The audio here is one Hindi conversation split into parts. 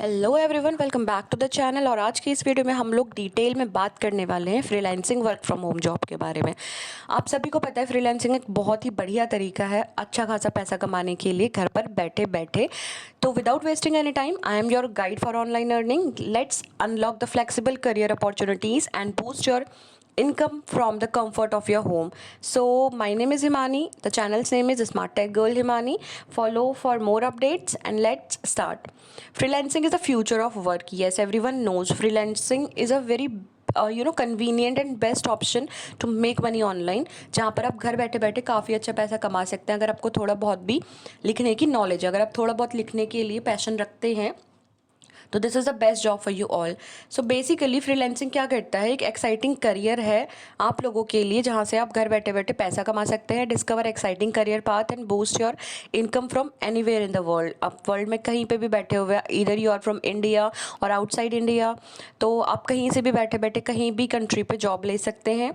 Hello everyone, welcome back to the channel. और आज की इस वीडियो में हम लोग डिटेल में बात करने वाले हैं freelancing work from home job के बारे में। आप सभी को पता है फ्रीलांसिंग एक बहुत ही बढ़िया तरीका है अच्छा खासा पैसा कमाने के लिए घर पर बैठे बैठे। तो without wasting any time, I am your guide for online earning. Let's unlock the flexible career opportunities and boost your income from the comfort of your home. So my name is Himani, the channel's name is Smart Tech Girl Himani. Follow for more updates and let's start. Freelancing is the future of work. Yes, everyone knows freelancing is a very convenient and best option to make money online, जहाँ पर आप घर बैठे बैठे काफ़ी अच्छा पैसा कमा सकते हैं अगर आपको थोड़ा बहुत भी लिखने की नॉलेज है। अगर आप थोड़ा बहुत लिखने के लिए पैशन रखते हैं तो this is the best job for you all. So basically freelancing क्या करता है, एक एक्साइटिंग करियर है आप लोगों के लिए जहाँ से आप घर बैठे बैठे पैसा कमा सकते हैं। Discover exciting career path and boost your income from anywhere in the world. आप वर्ल्ड में कहीं पे भी बैठे हुए, इधर यू आर फ्रॉम इंडिया और आउटसाइड इंडिया, तो आप कहीं से भी बैठे बैठे कहीं भी कंट्री पे जॉब ले सकते हैं।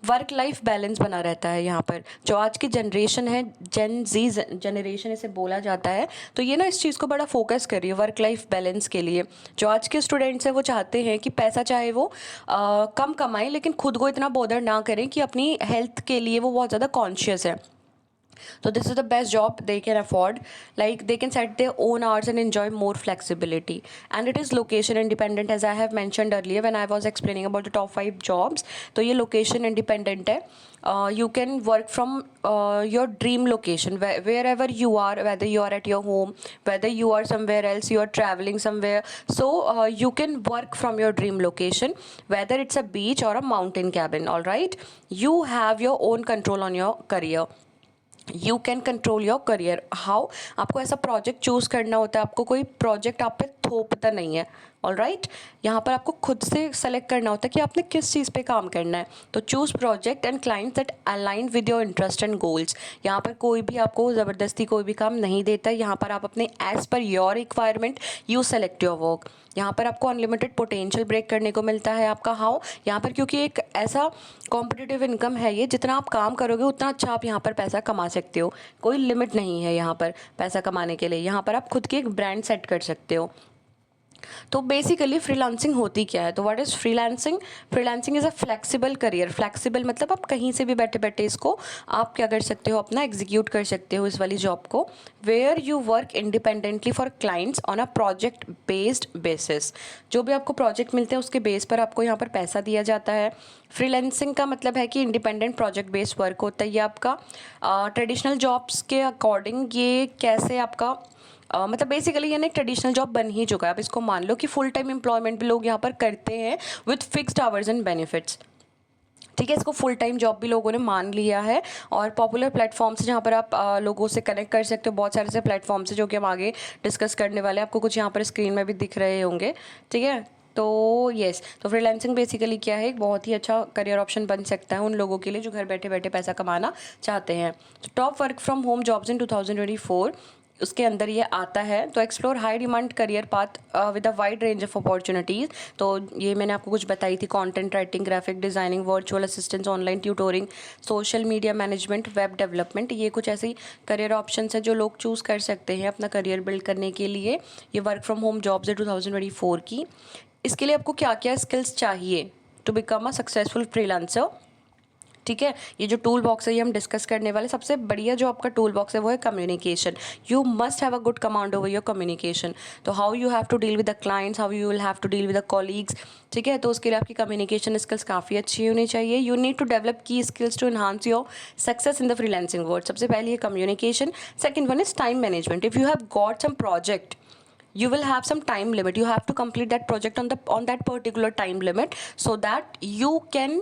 वर्क लाइफ बैलेंस बना रहता है यहाँ पर। जो आज की जनरेशन है, जेन जी जनरेशन इसे बोला जाता है, तो ये ना इस चीज़ को बड़ा फोकस कर रही है वर्क लाइफ बैलेंस के लिए। जो आज के स्टूडेंट्स हैं वो चाहते हैं कि पैसा चाहे वो कम कमाएं लेकिन खुद को इतना बॉदर ना करें कि अपनी हेल्थ के लिए वो बहुत ज़्यादा कॉन्शियस है। So this is the best job they can afford. Like they can set their own hours and enjoy more flexibility. And it is location independent, as I have mentioned earlier when I was explaining about the top 5 jobs. तो ये location independent है. You can work from your dream location wherever you are, whether you are at your home, whether you are somewhere else, you are traveling somewhere. So you can work from your dream location, whether it's a beach or a mountain cabin. All right, you have your own control on your career. You can control your career. How? आपको ऐसा प्रोजेक्ट चूज़ करना होता है, आपको कोई प्रोजेक्ट आप पे थोपता नहीं है। ऑल राइट, यहाँ पर आपको खुद से सेलेक्ट करना होता है कि आपने किस चीज़ पे काम करना है। तो choose project and client that align with your interest and goals. यहाँ पर कोई भी आपको ज़बरदस्ती कोई भी काम नहीं देता है। यहाँ पर आप अपने as per your requirement you select your work. यहाँ पर आपको अनलिमिटेड पोटेंशियल ब्रेक करने को मिलता है आपका। हाउ? यहाँ पर क्योंकि एक ऐसा कॉम्पिटिटिव इनकम है ये, जितना आप काम करोगे उतना अच्छा आप यहाँ पर पैसा कमा सकते हो। कोई लिमिट नहीं है यहाँ पर पैसा कमाने के लिए। यहाँ पर आप खुद की एक ब्रांड सेट कर सकते हो। तो बेसिकली फ्रीलांसिंग होती क्या है? तो what is freelancing? Freelancing is a flexible career. Flexible मतलब आप कहीं से भी बैठे बैठे इसको आप क्या कर सकते हो, अपना एग्जीक्यूट कर सकते हो इस वाली जॉब को। Where you work independently for clients on a project based basis. जो भी आपको प्रोजेक्ट मिलते हैं उसके बेस पर आपको यहाँ पर पैसा दिया जाता है। फ्रीलांसिंग का मतलब है कि इंडिपेंडेंट प्रोजेक्ट बेस्ड वर्क होता है ये आपका। ट्रेडिशनल जॉब्स के अकॉर्डिंग ये कैसे आपका मतलब बेसिकली ये ना एक ट्रेडिशनल जॉब बन ही चुका है। आप इसको मान लो कि फुल टाइम एम्प्लॉयमेंट भी लोग यहाँ पर करते हैं with fixed hours and benefits. ठीक है, इसको फुल टाइम जॉब भी लोगों ने मान लिया है। और पॉपुलर प्लेटफॉर्म्स है जहाँ पर आप लोगों से कनेक्ट कर सकते हो। बहुत सारे ऐसे प्लेटफॉर्म्स है जो कि हम आगे डिस्कस करने वाले हैं। आपको कुछ यहाँ पर स्क्रीन में भी दिख रहे होंगे। ठीक है, तो येस, तो फ्रीलांसिंग बेसिकली क्या है, एक बहुत ही अच्छा करियर ऑप्शन बन सकता है उन लोगों के लिए जो घर बैठे बैठे पैसा कमाना चाहते हैं। तो top work from home jobs in 2024 उसके अंदर ये आता है। तो explore high demand career path with a wide range of opportunities. तो ये मैंने आपको कुछ बताई थी, content writing, graphic designing, virtual assistance, online tutoring, social media management, web development. ये कुछ ऐसी करियर ऑप्शंस हैं जो लोग चूज़ कर सकते हैं अपना करियर बिल्ड करने के लिए। ये वर्क फ्रॉम होम जॉब्स है 2024 की। इसके लिए आपको क्या क्या स्किल्स चाहिए to become a successful freelancer? ठीक है, ये जो टूल बॉक्स है ये हम डिस्कस करने वाले। सबसे बढ़िया जो आपका टूल बॉक्स है वो है communication. You must have a good command over your communication. तो how you have to deal with the clients, how you will have to deal with the colleagues. ठीक है, तो उसके लिए आपकी कम्युनिकेशन स्किल्स काफ़ी अच्छी होनी चाहिए। You need to develop key skills to enhance your success in the freelancing world. सबसे पहले है communication. Second one is time management. If you have got some project, you will have some time limit. You have to complete that project on that particular time limit so that you can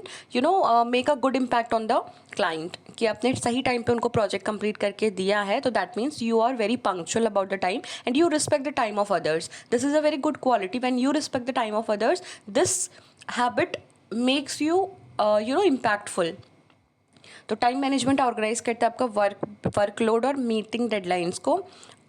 make a good impact on the client कि आपने सही टाइम पे उनको प्रोजेक्ट कंप्लीट करके दिया है। तो that means you are very punctual about the time and you respect the time of others. This is a very good quality. When you respect the time of others, this habit makes you impactful. तो टाइम मैनेजमेंट ऑर्गेनाइज करता है आपका वर्कलोड और मीटिंग डेडलाइंस को।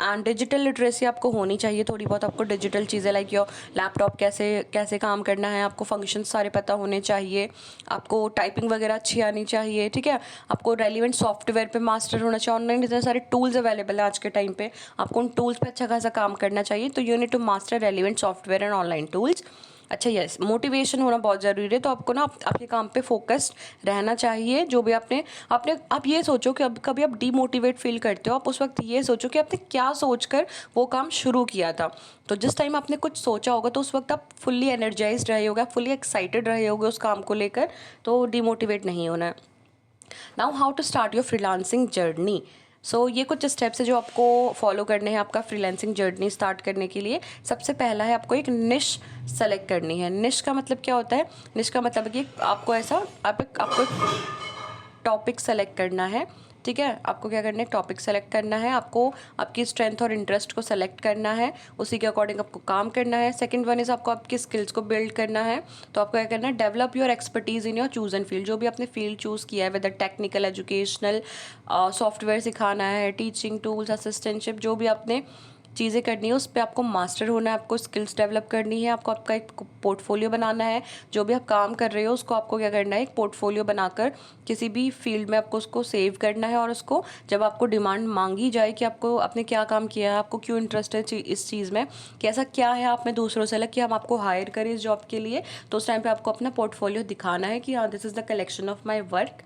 एंड डिजिटल लिटरेसी आपको होनी चाहिए थोड़ी बहुत। आपको डिजिटल चीज़ें लाइक योर लैपटॉप कैसे कैसे काम करना है, आपको फंक्शंस सारे पता होने चाहिए, आपको टाइपिंग वगैरह अच्छी आनी चाहिए, ठीक है। आपको रेलिवेंट सॉफ्टवेयर पे मास्टर होना चाहिए। ऑनलाइन इतने सारे टूल्स अवेलेबल हैं आज के टाइम पे, आपको उन टूल्स पे अच्छा खासा काम करना चाहिए। तो you need to master relevant software and online tools. अच्छा यस, मोटिवेशन होना बहुत ज़रूरी है। तो आपको ना आपके काम पे फोकस्ड रहना चाहिए। जो भी आपने आपने आप ये सोचो कि अब कभी आप डीमोटिवेट फील करते हो, आप उस वक्त ये सोचो कि आपने क्या सोचकर वो काम शुरू किया था। तो जिस टाइम आपने कुछ सोचा होगा तो उस वक्त आप फुल्ली एनर्जाइज्ड रहे होगे, आप फुल्ली एक्साइटेड रहे होगे उस काम को लेकर। तो डीमोटिवेट नहीं होना है। Now how to start your freelancing journey. So ये कुछ स्टेप्स है जो आपको फॉलो करने हैं आपका फ्रीलांसिंग जर्नी स्टार्ट करने के लिए। सबसे पहला है आपको एक निश सेलेक्ट करनी है। निश का मतलब क्या होता है? निश का मतलब है कि आपको ऐसा आपको टॉपिक सेलेक्ट करना है, ठीक है। आपको क्या करना है? टॉपिक सेलेक्ट करना है, आपको आपकी स्ट्रेंथ और इंटरेस्ट को सेलेक्ट करना है, उसी के अकॉर्डिंग आपको काम करना है। सेकंड वन इज़ आपको आपकी स्किल्स को बिल्ड करना है। तो आपको क्या करना है? Develop your expertise in your choose and field. जो भी आपने फील्ड चूज़ किया है, वेदर टेक्निकल, एजुकेशनल, सॉफ्टवेयर सिखाना है, टीचिंग टूल्स, असिस्टेंटशिप, जो भी आपने चीज़ें करनी है उस पर आपको मास्टर होना है, आपको स्किल्स डेवलप करनी है, आपको आपका एक पोर्टफोलियो बनाना है। जो भी आप काम कर रहे हो उसको आपको क्या करना है? एक पोर्टफोलियो बनाकर किसी भी फील्ड में आपको उसको सेव करना है। और उसको जब आपको डिमांड मांगी जाए कि आपको आपने क्या काम किया है, आपको क्यों इंटरेस्ट है इस चीज़ में, कि ऐसा क्या है आप में दूसरों से अलग कि हम आपको हायर करें इस जॉब के लिए, तो उस टाइम पे आपको अपना पोर्टफोलियो दिखाना है कि हाँ this is the collection of my work.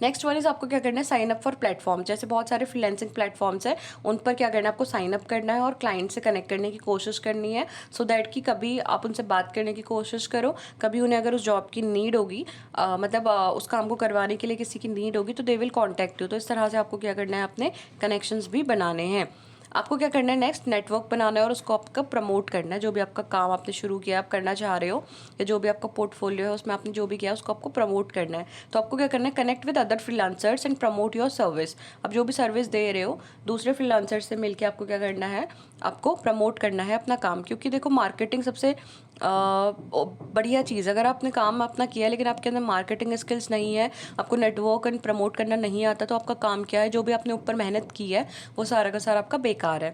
Next one is आपको क्या करना है? Sign up for platform. जैसे बहुत सारे फ्रीलांसिंग प्लेटफॉर्म्स हैं, उन पर क्या करना है? आपको साइन अप करना है और क्लाइंट से कनेक्ट करने की कोशिश करनी है। सो दैट कि कभी आप उनसे बात करने की कोशिश करो, कभी उन्हें अगर उस जॉब की नीड होगी, मतलब उस काम को करवाने के लिए किसी की नीड होगी, तो दे विल कॉन्टैक्ट यू। तो इस तरह से आपको क्या करना है? अपने कनेक्शंस भी बनाने हैं। आपको क्या करना है? नेक्स्ट नेटवर्क बनाना है और उसको आपका प्रमोट करना है। जो भी आपका काम आपने शुरू किया, आप करना चाह रहे हो, या जो भी आपका पोर्टफोलियो है उसमें आपने जो भी किया उसको आपको प्रमोट करना है। तो आपको क्या करना है? Connect with other freelancers and promote your service. अब जो भी सर्विस दे रहे हो दूसरे फ्रीलांसर्स से मिलकर आपको क्या करना है? आपको प्रमोट करना है अपना काम। क्योंकि देखो मार्केटिंग सबसे बढ़िया चीज़। अगर आपने काम अपना किया लेकिन आपके अंदर मार्केटिंग स्किल्स नहीं है, आपको नेटवर्क एंड प्रमोट करना नहीं आता, तो आपका काम क्या है? जो भी आपने ऊपर मेहनत की है वो सारा का सारा आपका बेकार है।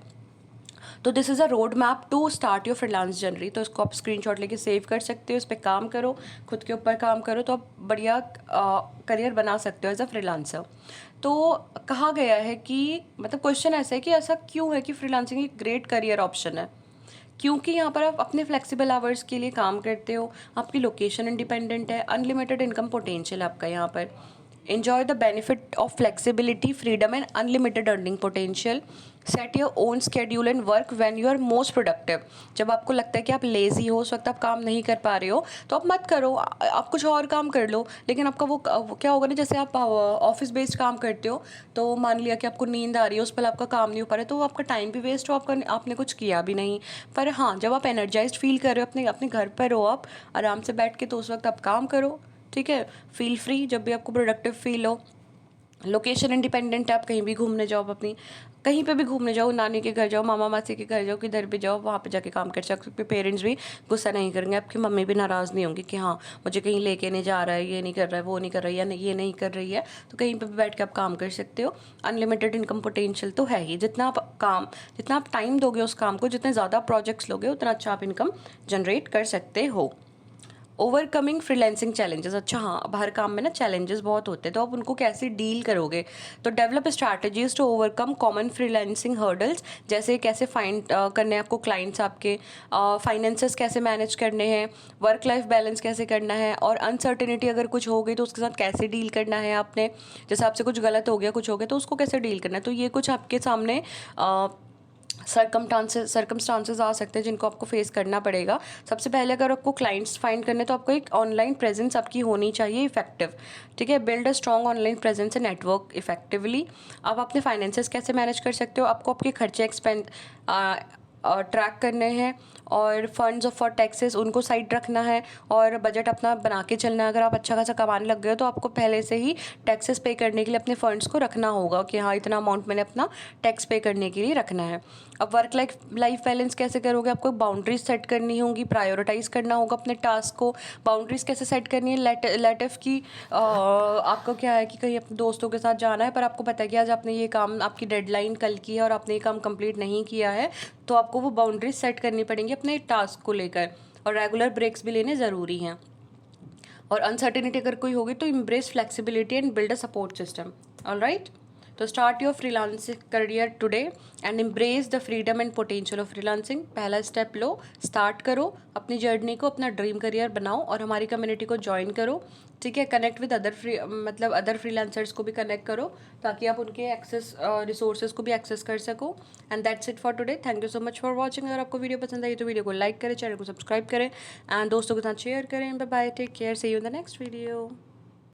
तो this is a road map to start your freelance journey. तो इसको आप स्क्रीनशॉट लेके सेव कर सकते हो, इस पर काम करो, खुद के ऊपर काम करो, तो आप बढ़िया करियर बना सकते हो एज अ फ्रीलांसर। तो कहा गया है कि मतलब क्वेश्चन ऐसा है कि ऐसा क्यों है कि फ्रीलांसिंग एक ग्रेट करियर ऑप्शन है? क्योंकि यहाँ पर आप अपने फ्लेक्सिबल आवर्स के लिए काम करते हो, आपकी लोकेशन इंडिपेंडेंट है, अनलिमिटेड इनकम पोटेंशियल आपका यहाँ पर। enjoy the benefit of flexibility, freedom and unlimited earning potential. Set your own schedule and work when you are most productive. जब आपको लगता है कि आप लेज़ी हो, उस वक्त आप काम नहीं कर पा रहे हो, तो आप मत करो, आप कुछ और काम कर लो। लेकिन आपका वो क्या होगा ना, जैसे आप ऑफिस बेस्ड काम करते हो, तो मान लिया कि आपको नींद आ रही है, उस पर आपका काम नहीं हो पा रहा है, तो आपका टाइम भी वेस्ट हो, आपने कुछ किया भी नहीं। पर हाँ, जब आप एनर्जाइज्ड फील कर रहे हो, अपने अपने घर पर हो, आप आराम से बैठ के, तो उस वक्त आप काम करो, ठीक है। फील फ्री, जब भी आपको प्रोडक्टिव फील हो। लोकेशन इंडिपेंडेंट है, आप कहीं भी घूमने जाओ, अपनी कहीं पे भी घूमने जाओ, नानी के घर जाओ, मामा मासी के घर जाओ, किधर भी जाओ, वहाँ पे जाके काम कर सकते हो। पेरेंट्स भी गुस्सा नहीं करेंगे, आपकी मम्मी भी नाराज़ नहीं होंगी कि हाँ मुझे कहीं लेके नहीं जा रहा है, ये नहीं कर रहा है, वो नहीं कर रही है, ये नहीं कर रही है। तो कहीं पे भी बैठ के आप काम कर सकते हो। अनलिमिटेड इनकम पोटेंशियल तो है ही, जितना आप टाइम दोगे उस काम को, जितने ज़्यादा प्रोजेक्ट्स लोगे, उतना अच्छा आप इनकम जनरेट कर सकते हो। Overcoming freelancing challenges. अच्छा हाँ, अब हर काम में ना चैलेंजेस बहुत होते हैं, तो आप उनको कैसे डील करोगे? तो develop strategies to overcome common freelancing hurdles. जैसे कैसे फाइंड करने हैं आपको क्लाइंट्स, आपके फाइनेंसेस कैसे मैनेज करने हैं, वर्क लाइफ बैलेंस कैसे करना है, और अनसर्टेनिटी अगर कुछ हो गई तो उसके साथ कैसे डील करना है आपने। जैसे आपसे कुछ गलत हो गया, कुछ हो गया, तो उसको कैसे डील करना है। तो ये कुछ आपके सामने सरकमस्टांसेस आ सकते हैं जिनको आपको फेस करना पड़ेगा। सबसे पहले अगर आपको क्लाइंट्स फाइंड करने, तो आपको एक ऑनलाइन प्रेजेंस आपकी होनी चाहिए इफेक्टिव, ठीक है। Build a strong online presence and network effectively. आप अपने फाइनेंसेस कैसे मैनेज कर सकते हो? आपको आपके खर्चे ट्रैक करने हैं, और फंड्स फॉर टैक्सेस उनको साइड रखना है, और बजट अपना बना के चलना है। अगर आप अच्छा खासा कमाने लग गए हो तो आपको पहले से ही टैक्सेस पे करने के लिए अपने फंड्स को रखना होगा कि हाँ इतना अमाउंट मैंने अपना टैक्स पे करने के लिए रखना है। अब वर्क लाइफ बैलेंस कैसे करोगे? आपको बाउंड्रीज सेट करनी होंगी, प्रायोरिटाइज करना होगा अपने टास्क को। बाउंड्रीज कैसे सेट करनी है? लेट इफ की आपको क्या है कि कहीं अपने दोस्तों के साथ जाना है, पर आपको पता है कि आज आपने ये काम, आपकी डेडलाइन कल की है और आपने ये काम कंप्लीट नहीं किया है, तो आपको वो बाउंड्रीज सेट करनी पड़ेंगी अपने टास्क को लेकर। और रेगुलर ब्रेक्स भी लेने ज़रूरी हैं। और अनसर्टेनिटी अगर कोई होगी तो embrace flexibility and build a support system. Alright, तो start your freelancing career today and embrace the freedom and potential of freelancing. पहला स्टेप लो, स्टार्ट करो अपनी जर्नी को, अपना ड्रीम करियर बनाओ और हमारी कम्युनिटी को ज्वाइन करो। ठीक है, कनेक्ट विद अदर फ्रीलांसर्स को भी कनेक्ट करो ताकि आप उनके एक्सेस रिसोर्सेज को भी एक्सेस कर सको। And that's it for today. Thank you so much for watching. अगर आपको वीडियो पसंद आई तो वीडियो को लाइक करें, चैनल को सब्सक्राइब करें एंड दोस्तों के साथ शेयर करें। Bye bye, take care, see you in the next video.